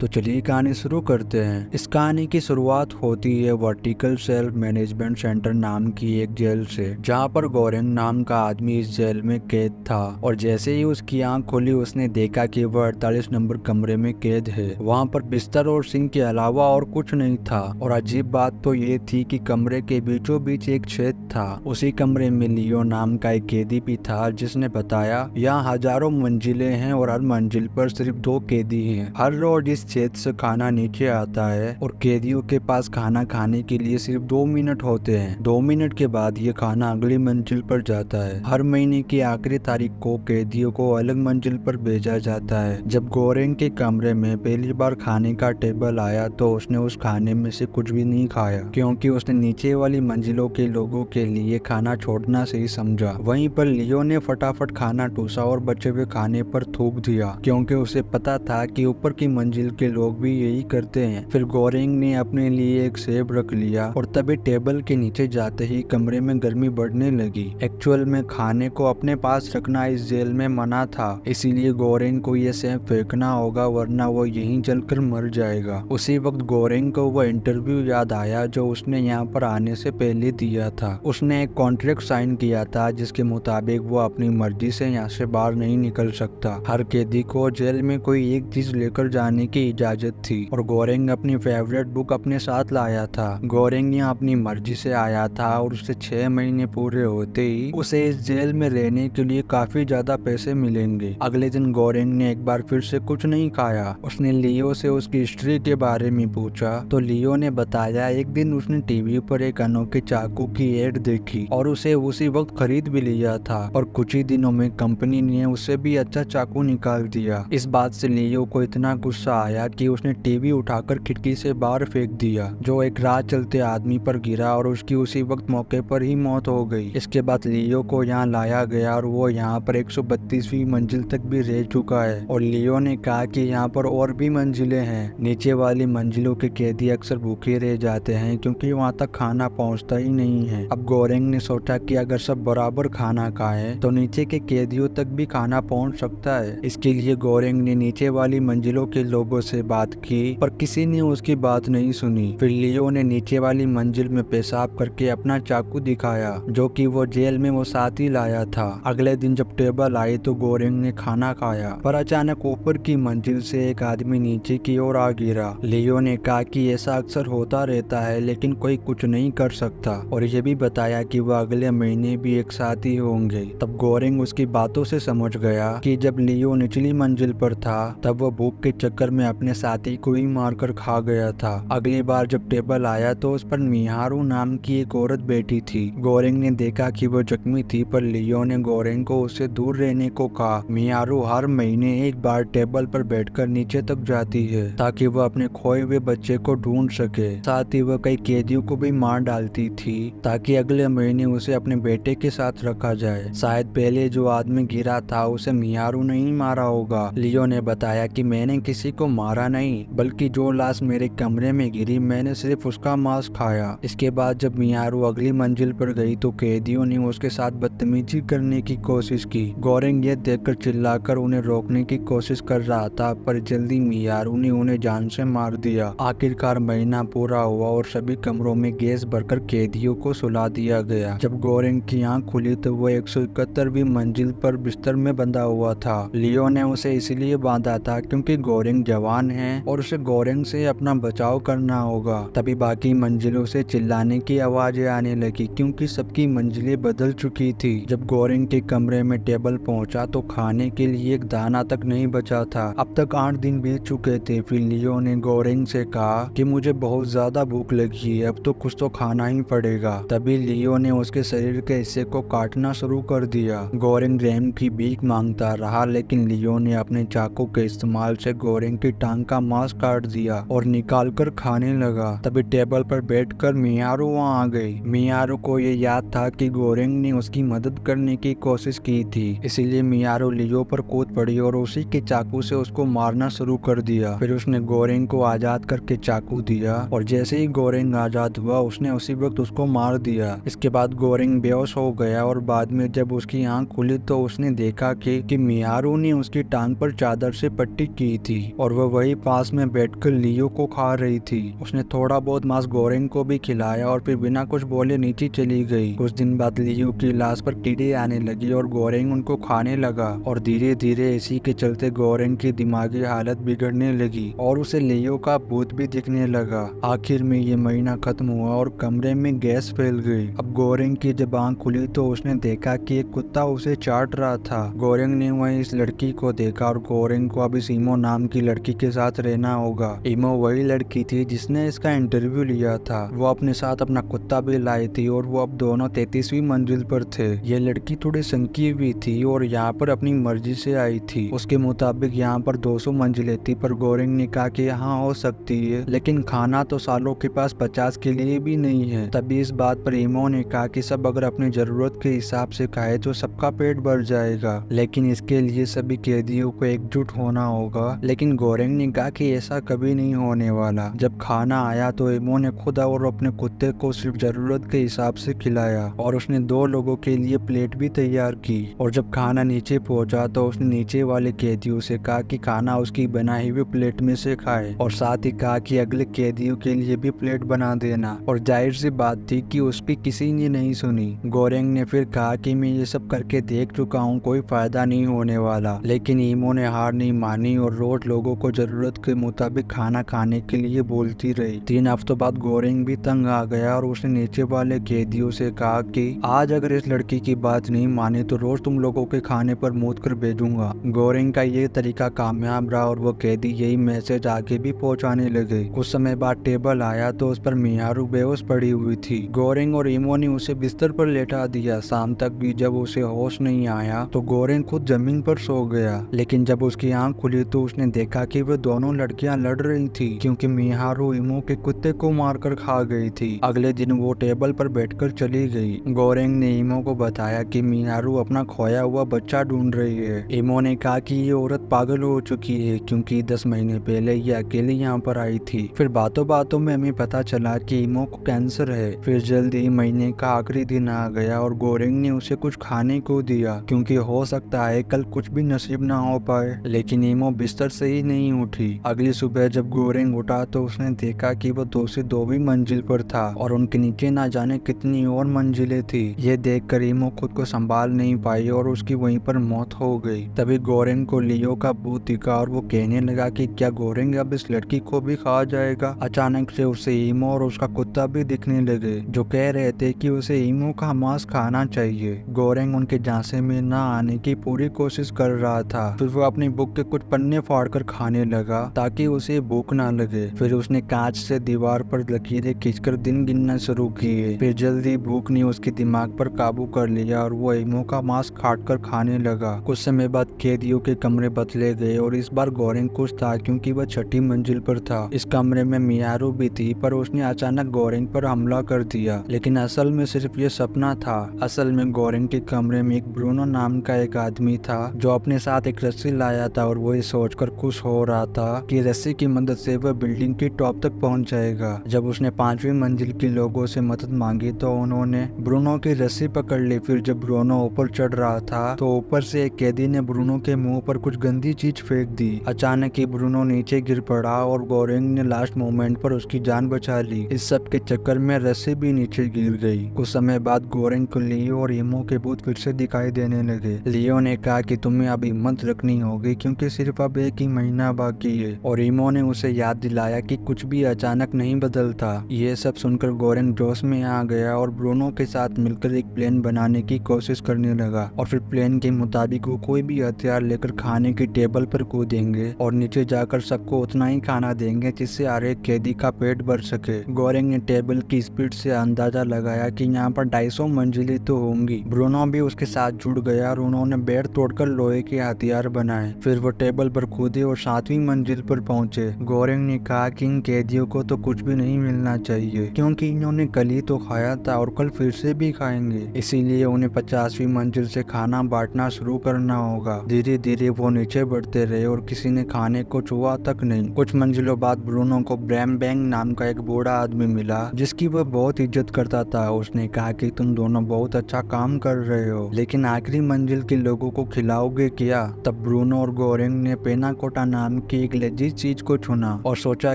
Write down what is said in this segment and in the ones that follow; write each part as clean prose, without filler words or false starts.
तो चलिए कहानी शुरू करते हैं। इस कहानी की शुरुआत होती है वर्टिकल सेल्फ मैनेजमेंट सेंटर नाम की एक जेल से, जहां पर गोरेंग नाम का आदमी इस जेल में कैद था। और जैसे ही उसकी आंख खुली उसने देखा कि वह 48 नंबर कमरे में कैद है। वहां पर बिस्तर और सिंक के अलावा और कुछ नहीं था। और अजीब बात तो ये थी कि कमरे के बीचों बीच एक छेद था। उसी कमरे में लियो नाम का एक कैदी भी था, जिसने बताया यहाँ हजारों मंजिलें हैं और हर मंजिल पर सिर्फ 2 कैदी हैं। हर रोज इस छेद से खाना नीचे आता है और कैदियों के पास खाना खाने के लिए सिर्फ 2 मिनट होते हैं। 2 मिनट के बाद ये खाना अगली मंजिल पर जाता है। हर महीने की आखिरी तारीख को कैदियों को अलग मंजिल पर भेजा जाता है। जब गोरेंग के कमरे में पहली बार खाने का टेबल आया तो उसने उस खाने में से कुछ भी नहीं खाया, क्योंकि उसने नीचे वाली मंजिलों के लोगों के लिए खाना छोड़ना सही समझा। वहीं पर लियो ने फटाफट खाना टूसा और बचे हुए खाने पर थूक दिया, क्योंकि उसे पता था कि ऊपर की मंजिल के लोग भी यही करते हैं। फिर गोरेंग ने अपने लिए एक सेब रख लिया और तभी टेबल के नीचे जाते ही कमरे में गर्मी बढ़ने लगी। एक्चुअल में खाने को अपने पास रखना इस जेल में मना था, इसीलिए गोरेंग को ये सेब फेंकना होगा, वरना वो यहीं जलकर मर जाएगा। उसी वक्त गोरेंग को वह इंटरव्यू याद आया जो उसने यहाँ पर आने से पहले दिया था। उसने एक कॉन्ट्रैक्ट साइन किया था जिसके मुताबिक वो अपनी मर्जी से यहाँ से बाहर नहीं निकल सकता। हर कैदी को जेल में कोई एक चीज लेकर जाने की इजाजत थी और गोरेंग अपनी फेवरेट बुक अपने साथ लाया था। गोरेंग यहाँ अपनी मर्जी से आया था और उसे 6 महीने पूरे होते ही उसे इस जेल में रहने के लिए काफी ज्यादा पैसे मिलेंगे। अगले दिन गोरेंग ने एक बार फिर से कुछ नहीं खाया। उसने लियो से उसकी हिस्ट्री के बारे में पूछा तो लियो ने बताया एक दिन उसने टीवी पर एक अनोखे चाकू की एड देखी और उसे उसी वक्त खरीद भी लिया था, और कुछ ही दिनों में कंपनी ने उससे भी अच्छा चाकू निकाल दिया। इस बात से लियो को इतना गुस्सा आया कि उसने टीवी उठाकर खिड़की से बाहर फेंक दिया, जो एक राह चलते आदमी पर गिरा और उसकी उसी वक्त मौके पर ही मौत हो गई। इसके बाद लियो को यहाँ लाया गया और वो यहाँ पर 132वीं मंजिल तक भी रह चुका है। और लियो ने कहा कि यहाँ पर और भी मंजिलें हैं। नीचे वाली मंजिलों के कैदी अक्सर भूखे रह जाते हैं क्योंकि वहाँ तक खाना पहुँचता ही नहीं है। अब गोरेंग ने सोचा कि अगर सब बराबर खाना खाएं तो नीचे के कैदियों तक भी खाना पहुँच सकता है। इसके लिए गोरेंग ने नीचे वाली मंजिलों के लोगों से बात की, पर किसी ने उसकी बात नहीं सुनी। फिर लियो ने नीचे वाली मंजिल में पेशाब करके अपना चाकू दिखाया, जो कि वो जेल में वो साथ ही लाया था। अगले दिन जब टेबल आई तो गोरेंग ने खाना खाया, पर अचानक ऊपर की मंजिल से एक आदमी नीचे की ओर आ गिरा। लियो ने कहा कि ऐसा अक्सर होता रहता है, लेकिन कोई कुछ नहीं कर सकता, और ये भी बताया कि वह अगले महीने भी एक साथ ही होंगे। तब गोरेंग उसकी बातों से समझ गया कि जब लियो निचली मंजिल पर था तब वह भूख के चक्कर में अपने साथी को ही मारकर खा गया था। अगली बार जब टेबल आया तो उस पर मिहारू नाम की एक औरत बैठी थी। गोरेंग ने देखा कि वो जख्मी थी, पर लियो ने गोरेंग को उससे दूर रहने को कहा। मिहारू हर महीने एक बार टेबल पर बैठकर नीचे तक जाती है ताकि वह अपने खोए हुए बच्चे को ढूंढ सके। साथ ही वह कई कैदियों को भी मार डालती थी ताकि अगले महीने उसे अपने बेटे के साथ रखा जाए। शायद पहले जो आदमी गिरा था उसे मिहारू नहीं मारा होगा। लियो ने बताया कि मैंने किसी को मारा नहीं, बल्कि जो लाश मेरे कमरे में गिरी मैंने सिर्फ उसका मांस खाया। इसके बाद जब मियारू अगली मंजिल पर गई तो कैदियों ने उसके साथ बदतमीजी करने की कोशिश की। गोरेंग ये देखकर चिल्लाकर उन्हें रोकने की कोशिश कर रहा था, पर जल्दी मियारू ने उन्हें जान से मार दिया। आखिरकार महीना पूरा हुआ और सभी कमरों में गैस भरकर कैदियों को सुला दिया गया। जब गोरेंग की आंख खुली तो वो 171वीं मंजिल पर बिस्तर में बंधा हुआ था। लियो ने उसे इसलिए बांधा था क्योंकि गोरेंग जवान है और उसे गोरेंग से अपना बचाव करना होगा। तभी बाकी मंजिलों से चिल्लाने की आवाजें आने लगी, क्योंकि सबकी मंजिलें बदल चुकी थी। जब गोरेंग के कमरे में टेबल पहुंचा तो खाने के लिए एक दाना तक नहीं बचा था। अब तक 8 दिन बीत चुके थे। फिर लियो ने गोरेंग से कहा कि मुझे बहुत ज्यादा भूख लगी है, अब तो कुछ तो खाना ही पड़ेगा। तभी लियो ने उसके शरीर के हिस्से को काटना शुरू कर दिया। गोरेंग रैम की भीख मांगता रहा, लेकिन लियो ने अपने चाकू के इस्तेमाल से गोरेंग की टांग का मांस काट दिया और निकाल कर खाने लगा। तभी टेबल पर बैठकर मियारू वहाँ आ गई। मियारू को ये याद था कि गोरेंग ने उसकी मदद करने की कोशिश की थी, इसीलिए मियारू लियो पर कूद पड़ी और उसी के चाकू से उसको मारना शुरू कर दिया। फिर उसने गोरेंग को आजाद करके चाकू दिया और जैसे ही गोरेंग आजाद हुआ उसने उसी वक्त उसको मार दिया। इसके बाद गोरेंग बेहोश हो गया और बाद में जब उसकी आंख खुली तो उसने देखा कि मियारू ने उसकी टांग पर चादर से पट्टी की थी और वह वही पास में बैठकर लियो को खा रही थी। उसने थोड़ा बहुत मांस गोरेंग को भी खिलाया और फिर बिना कुछ बोले नीचे चली गई। कुछ दिन बाद लियो की लाश पर कीड़े आने लगी और गोरेंग उनको खाने लगा और धीरे धीरे इसी के चलते गोरेंग की दिमागी हालत बिगड़ने लगी और उसे लियो का भूत भी दिखने लगा। आखिर में ये महीना खत्म हुआ और कमरे में गैस फैल गई। अब गोरेंग की जब आंख खुली तो उसने देखा कि एक कुत्ता उसे चाट रहा था। गोरेंग ने वहीं इस लड़की को देखा और गोरेंग को अब इस इमो नाम की लड़की के साथ रहना होगा। इमो वही लड़की थी जिसने इसका इंटरव्यू लिया था। वो अपने साथ अपना कुत्ता भी लाई थी और वो अब दोनों 33वीं मंजिल पर थे। ये लड़की थोड़ी संकी हुई थी और यहाँ पर अपनी मर्जी से आई थी। उसके मुताबिक यहाँ पर 200 मंजिलें थी, पर गोरेंग ने कहा कि यहाँ हो सकती है, लेकिन खाना तो सालों के पास 50 के लिए भी नहीं है। तभी इस बात पर इमो ने कहा कि सब अगर अपनी जरूरत के हिसाब से खाए तो सबका पेट भर जाएगा, लेकिन इसके लिए सभी कैदियों को एकजुट होना होगा। लेकिन गोरेंग ने कहा कि ऐसा कभी नहीं होने वाला। जब खाना आया तो इमो ने खुद और अपने कुत्ते को सिर्फ जरूरत के हिसाब से खिलाया और उसने 2 लोगों के लिए प्लेट भी तैयार की। और जब खाना नीचे पहुंचा तो उसने नीचे वाले कैदियों से कहा कि खाना उसकी बनाई हुई प्लेट में से खाए और साथ ही कहा कि अगले कैदियों के लिए भी प्लेट बना देना। और जाहिर सी बात थी कि उसकी किसी ने नहीं सुनी। गोरेंग ने फिर कहा कि मैं ये सब करके देख चुका हूँ, कोई फायदा नहीं होने वाला। लेकिन इमो ने हार नहीं मानी और रोज लोगों को जरूरत के मुताबिक खाना खाने के लिए बोलती रही। 3 हफ्तों बाद गोरेंग भी तंग आ गया और उसने नीचे वाले कैदियों से कहा कि आज अगर इस लड़की की बात नहीं मानी तो रोज तुम लोगों के खाने पर मूत कर भेजूंगा। गोरेंग का ये तरीका कामयाब रहा और वो कैदी यही मैसेज आगे भी पहुंचाने लगे। कुछ समय बाद टेबल आया तो उस पर मियारू बेहोश पड़ी हुई थी। गोरेंग और इमो ने उसे बिस्तर पर लेटा दिया। शाम तक भी जब उसे होश नहीं आया तो गोरेंग खुद जमीन पर सो गया। लेकिन जब उसकी आंख खुली तो उसने देखा कि वे दोनों लड़कियां लड़ रही थी, क्योंकि मियारू इमो के कुत्ते को मारकर खा गई थी। अगले दिन वो टेबल पर बैठकर चली गई। गोरेंग ने इमो को बताया कि मियारू अपना खोया हुआ बच्चा ढूंढ रही है। इमो ने कहा कि ये औरत पागल हो चुकी है, क्योंकि 10 महीने पहले ये अकेले यहाँ पर आई थी। फिर बातों बातों में हमें पता चला कि इमो को कैंसर है। फिर जल्द ही महीने का आखिरी दिन आ गया और गोरेंग ने उसे कुछ खाने को दिया, क्योंकि हो सकता है कल कुछ भी नसीब ना हो पाए। लेकिन इमो बिस्तर से ही नहीं उठी। अगली सुबह जब गोरेंग उठा तो उसने देखा कि वो 2 से 2वीं मंजिल पर था और उनके नीचे ना जाने कितनी और मंजिलें थी। ये देखकर इमो खुद को संभाल नहीं पाई और उसकी वहीं पर मौत हो गई। तभी गोरेंग को लियो का भूत दिखा और वो कहने लगा कि क्या गोरेंग अब इस लड़की को भी खा जाएगा। अचानक से उसे इमो और उसका कुत्ता भी दिखने लगे, जो कह रहे थे कि उसे इमो का मांस खाना चाहिए। गोरेंग उनके झांसे में न आने की पूरी कोशिश कर रहा था। फिर वो अपनी बुक के कुछ पन्ने फाड़कर खाने लगा ताकि उसे भूख ना लगे। फिर उसने कांच से दीवार पर लकीरें खींचकर दिन गिनना शुरू किए। फिर जल्दी भूख ने उसके दिमाग पर काबू कर लिया और वो इमो का मांस काट कर खाने लगा। कुछ समय बाद कैदियों के कमरे बदले गए और इस बार गोरेंग खुश था, क्योंकि वह 6ठी मंजिल पर था। इस कमरे में मियारू भी थी, पर उसने अचानक गोरेंग पर हमला कर दिया। लेकिन असल में सिर्फ ये सपना था। असल में गोरेंग के कमरे में एक ब्रूनो नाम का एक आदमी था, जो अपने साथ एक रस्सी लाया था और वो ये सोचकर खुश हो रहा था कि रस्सी की मदद से वह बिल्डिंग की टॉप तक पहुंच जाएगा। जब उसने 5वीं मंजिल के लोगों से मदद मांगी तो उन्होंने ब्रूनो की रस्सी पकड़ ली। फिर जब ब्रूनो ऊपर चढ़ रहा था तो ऊपर से एक कैदी ने ब्रूनो के मुंह पर कुछ गंदी चीज फेंक दी। अचानक ही ब्रूनो नीचे गिर पड़ा और गोरेंग ने लास्ट मोमेंट पर उसकी जान बचा ली। इस सब के चक्कर में रस्सी भी नीचे गिर गई। कुछ समय बाद गोरेंग को लियो और इमो के भूत फिर से दिखाई देने लगे। लियो ने कहा कि तुम्हें अब हिम्मत रखनी होगी, क्योंकि सिर्फ अब 1 ही महीना बाकी है। और इमो ने उसे याद दिलाया कि कुछ भी अचानक नहीं बदलता। ये सब सुनकर गोरेंग जोश में आ गया और ब्रूनो के साथ मिलकर एक प्लेन बनाने की कोशिश करने लगा। और फिर प्लेन के मुताबिक वो कोई भी हथियार लेकर खाने की टेबल पर कूदेंगे और नीचे जाकर सबको उतना ही खाना देंगे जिससे हर एक कैदी का पेट भर सके। गोरेंग ने टेबल की स्पीड से अंदाजा लगाया कि यहाँ पर 250 मंजिलें तो होंगी। ब्रूनो भी उसके साथ जुड़ गया और उन्होंने बेड तोड़कर लोहे के हथियार बनाए। फिर वो टेबल पर कूदे और 7वीं मंजिल पर पहुंचे। गोरेंग ने कहा कि इन कैदियों को तो कुछ भी नहीं मिलना चाहिए, क्योंकि इन्होंने कल ही तो खाया था और कल फिर से भी खाएंगे। इसीलिए उन्हें 50वीं मंजिल से खाना बांटना शुरू करना होगा। धीरे धीरे वो नीचे बढ़ते रहे और किसी ने खाने को छुआ तक नहीं। कुछ मंजिलों बाद ब्रूनो को ब्रैम बैंग नाम का एक बूढ़ा आदमी मिला, जिसकी वह बहुत इज्जत करता था। उसने कहा कि तुम दोनों बहुत अच्छा काम कर रहे हो, लेकिन आखिरी मंजिल के लोगों को खिलाओगे क्या? तब ब्रूनो और गोरेंग ने पेनाकोटा नाम की एक लजीज चीज को चुना और सोचा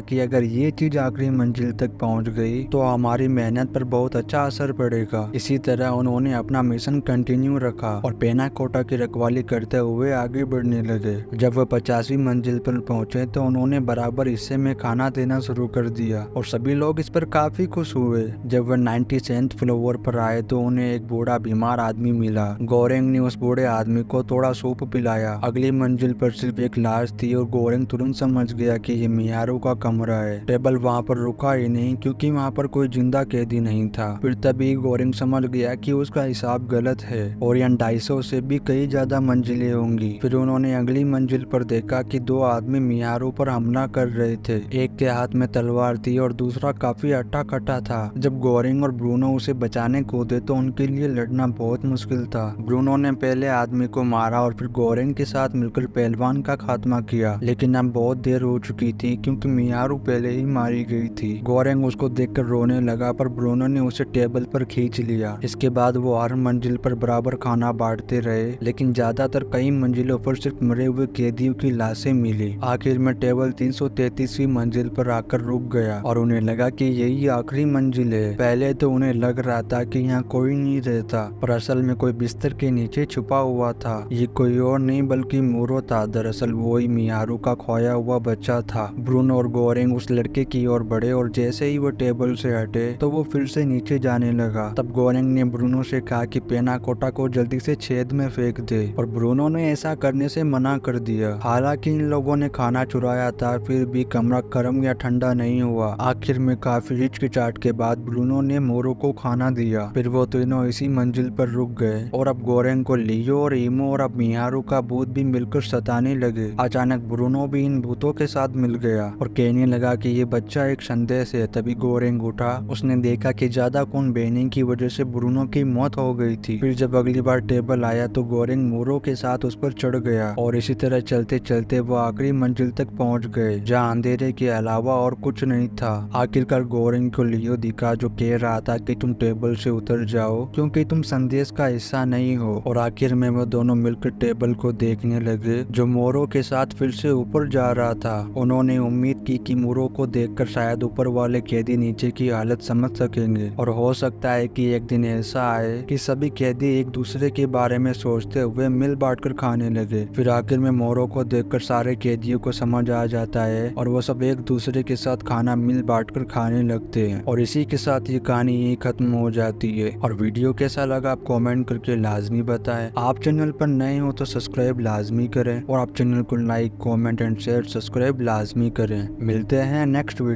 कि अगर ये चीज आखिरी मंजिल तक पहुंच गई तो हमारी मेहनत पर बहुत अच्छा असर पड़ेगा। इसी तरह उन्होंने अपना मिशन कंटिन्यू रखा और पेनाकोटा की रखवाली करते हुए आगे बढ़ने लगे। जब वह 50वीं मंजिल पर पहुंचे तो उन्होंने बराबर हिस्से में खाना देना शुरू कर दिया और सभी लोग इस पर काफी खुश हुए। जब वह 97th फ्लोर पर आए तो उन्हें एक बूढ़ा बीमार आदमी मिला। गोरेंग ने उस बूढ़े आदमी को थोड़ा सूप पिलाया। अगली मंजिल पर सिर्फ एक लाश थी और गोरेंग तुरंत समझ गया कि ये मियारू का कमरा है। टेबल वहाँ पर रुका ही नहीं क्योंकि वहाँ पर कोई जिंदा कैदी नहीं था। फिर तभी गोरेंग समझ गया कि उसका हिसाब गलत है और यहाँ 250 से भी कई ज्यादा मंजिलें होंगी। फिर उन्होंने अगली मंजिल पर देखा कि दो आदमी मियारू पर हमला कर रहे थे। एक के हाथ में तलवार थी और दूसरा काफी अट्टा कट्टा था। जब गोरेंग और ब्रूनो उसे बचाने कूदे तो उनके लिए लड़ना बहुत मुश्किल था। ब्रूनो ने पहले आदमी को मारा और फिर गोरेंग के साथ मिलकर पहलवान का खात्मा किया, लेकिन अब बहुत देर हो चुकी थी क्योंकि मियारू पहले ही मारी गई थी। गोरेंग उसको देखकर रोने लगा पर ब्रूनो ने उसे टेबल पर खींच लिया। इसके बाद वो हर मंजिल पर बराबर खाना बांटते रहे, लेकिन ज्यादातर कई मंजिलों पर सिर्फ मरे हुए कैदियों की लाशें मिली। आखिर में टेबल 333वीं मंजिल पर आकर रुक गया और उन्हें लगा कि यही आखिरी मंजिल है। पहले तो उन्हें लग रहा था कि यहाँ कोई नहीं रहता, पर असल में कोई बिस्तर के नीचे छुपा हुआ था। ये कोई और नहीं बल्कि मूरो था। दरअसल वो ही मियारू का खोया हुआ बच्चा था। ब्रूनो और गोरेंग उस लड़के की ओर बढ़े और जैसे ही वो टेबल से हटे तो वो फिर से नीचे जाने लगा। तब गोरेंग ने ब्रूनो से कहा कि पेनाकोटा को जल्दी से छेद में फेंक दे, और ब्रूनो ने ऐसा करने से मना कर दिया। हालांकि इन लोगों ने खाना चुराया था, फिर भी कमरा गर्म या ठंडा नहीं हुआ। आखिर में काफी हिचकिचाहट के बाद ब्रूनो ने मोरो को खाना दिया। फिर वो तीनों इसी मंजिल पर रुक गए और अब गोरेंग को लियो और ईमो और अब मियारू का भूत भी मिलकर सताने लगे। अचानक ब्रूनो भी इन भूतों के साथ मिल गया और कहने लगा कि ये बच्चा एक संदेश है। तभी गोरेंग उठा। उसने देखा कि ज्यादा खून बहने की वजह से ब्रूनो की मौत हो गई थी। फिर जब अगली बार टेबल आया तो गोरेंग मोरो के साथ उस पर चढ़ गया और इसी तरह चलते चलते वो आखिरी मंजिल तक पहुंच गए, जहाँ अंधेरे के अलावा और कुछ नहीं था। आखिरकार गोरेंग को लियो दिखा जो कह रहा था कि तुम टेबल से उतर जाओ क्योंकि तुम संदेश का हिस्सा नहीं हो। और आखिर में वो दोनों मिलकर टेबल को देखने लगे जो मोरो के साथ फिर से ऊपर जा रहा था। उन्होंने उम्मीद की कि मोरो को देखकर शायद ऊपर वाले कैदी नीचे की हालत समझ सकेंगे और हो सकता है कि एक दिन ऐसा आए कि सभी कैदी एक दूसरे के बारे में सोचते हुए मिल बांटकर खाने लगे। फिर आखिर में मोरो को देखकर सारे कैदियों को समझ आ जाता है और वो सब एक दूसरे के साथ खाना मिल बांटकर खाने लगते हैं। और इसी के साथ ये कहानी यही खत्म हो जाती है। और वीडियो कैसा लगा आप कमेंट करके लाजमी बताएं। आप चैनल पर नए हो तो सब्सक्राइब लाजमी करें और आप चैनल को like comment and share subscribe लाजमी करें। मिलते हैं नेक्स्ट वीडियो।